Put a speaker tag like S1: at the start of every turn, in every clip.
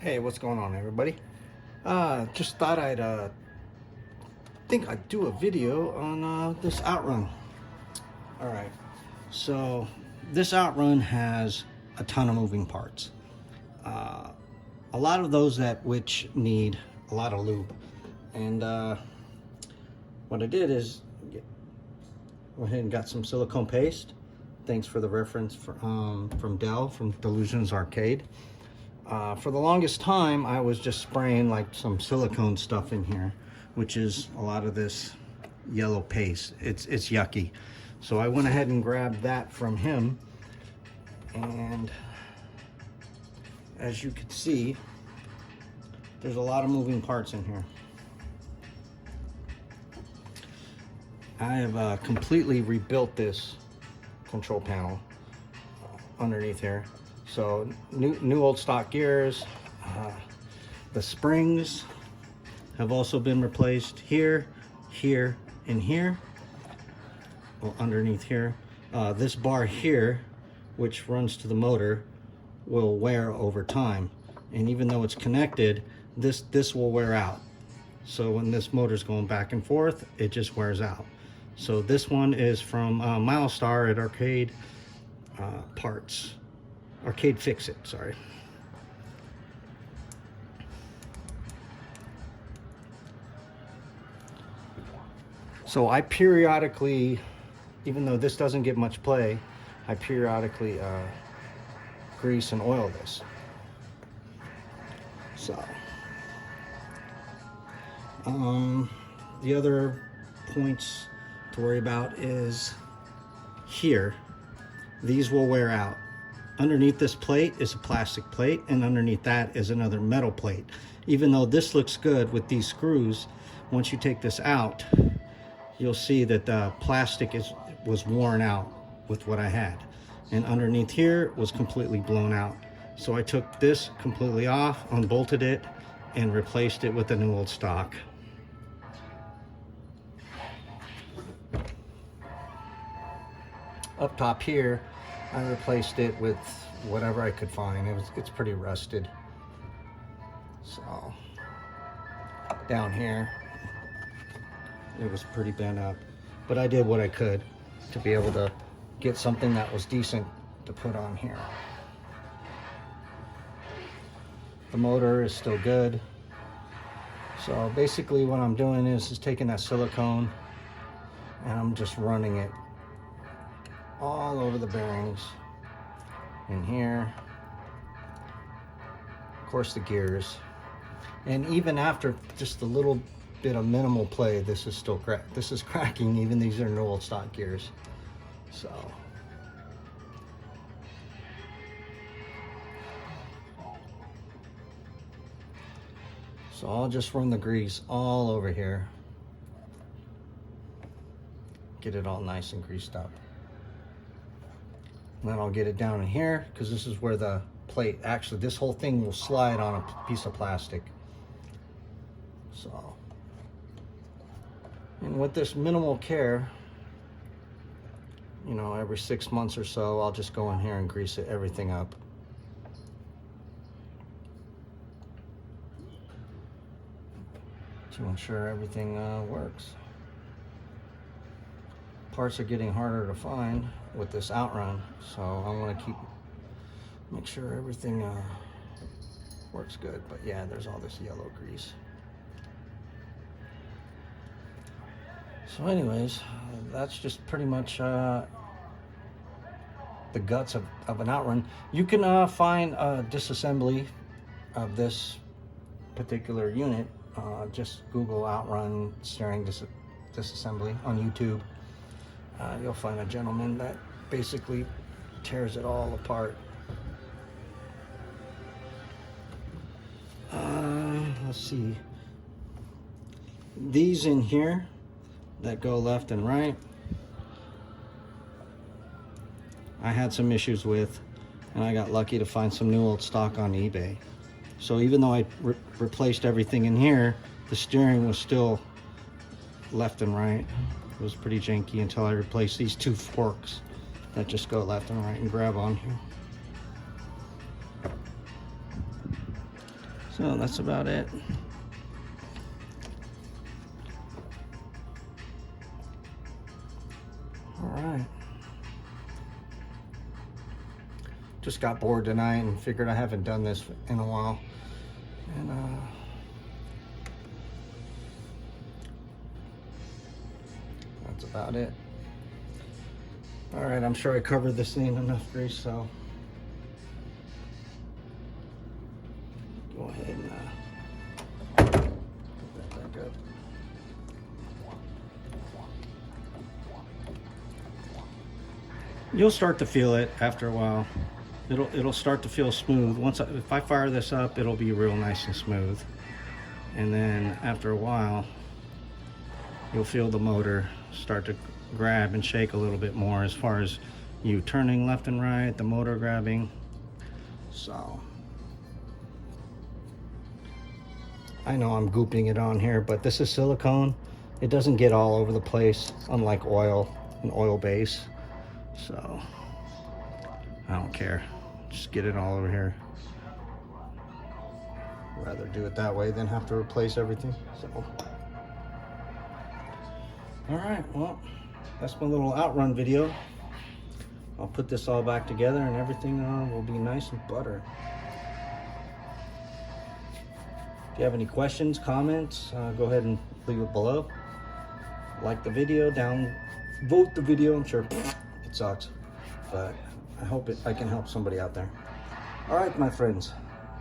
S1: Hey, what's going on, everybody? Just thought I'd think I'd do a video on this Outrun. All right, so this Outrun has a ton of moving parts. A lot of those which need a lot of lube, and what I did is went ahead and got some silicone paste. Thanks for the reference from Dell from Delusions Arcade. For the longest time, I was just spraying like some silicone stuff in here, which is a lot of this yellow paste. It's yucky. So I went ahead and grabbed that from him, and as you can see, there's a lot of moving parts in here. I have completely rebuilt this control panel underneath here. So new old stock gears. The springs have also been replaced here, here, and here. Well, underneath here. This bar here, which runs to the motor, will wear over time. And even though it's connected, this will wear out. So when this motor's going back and forth, it just wears out. So this one is from Milestar at Arcade Parts. Arcade Fix It, sorry. So I periodically, even though this doesn't get much play, I periodically grease and oil this. So, the other points to worry about is here. These will wear out. Underneath this plate is a plastic plate, and underneath that is another metal plate. Even though this looks good with these screws, once you take this out, you'll see that the plastic was worn out with what I had. And underneath here was completely blown out. So I took this completely off, unbolted it, and replaced it with a new old stock. Up top here, I replaced it with whatever I could find. It's pretty rusted. So down here, it was pretty bent up, but I did what I could to be able to get something that was decent to put on here. The motor is still good. So basically what I'm doing is taking that silicone and I'm just running it all over the bearings in here, of course the gears, and even after just a little bit of minimal play, this is still cracking. Even these are new old stock gears. So I'll just run the grease all over here, get it all nice and greased up. And then I'll get it down in here, because this is where the plate, actually this whole thing will slide on a piece of plastic. So, and with this minimal care, you know, every 6 months or so, I'll just go in here and grease everything up. To ensure everything works. Parts are getting harder to find with this Outrun, so I want to make sure everything works good. But yeah, there's all this yellow grease. So anyways, that's just pretty much the guts of an Outrun. You can find a disassembly of this particular unit. Just Google Outrun steering disassembly on YouTube. You'll find a gentleman that basically tears it all apart. Let's see. These in here that go left and right, I had some issues with, and I got lucky to find some new old stock on eBay. So even though I replaced everything in here, the steering was still left and right. It was pretty janky until I replaced these two forks that just go left and right and grab on here. So that's about it. All right. Just got bored tonight and figured I haven't done this in a while. And that's about it. All right, I'm sure I covered this thing in enough grease, so go ahead and put that back up. You'll start to feel it after a while. It'll start to feel smooth. If I fire this up, it'll be real nice and smooth. And then after a while, you'll feel the motor start to grab and shake a little bit more as far as you turning left and right, the motor grabbing. So I know I'm gooping it on here, but this is silicone. It doesn't get all over the place, unlike oil, an oil base. So I don't care. Just get it all over here. Rather do it that way than have to replace everything. So, all right, well, that's my little Outrun video. I'll put this all back together and everything will be nice and butter. If you have any questions, comments, go ahead and leave it below. Like the video, vote the video. I'm sure it sucks, but I hope I can help somebody out there. All right, my friends,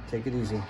S1: take it easy.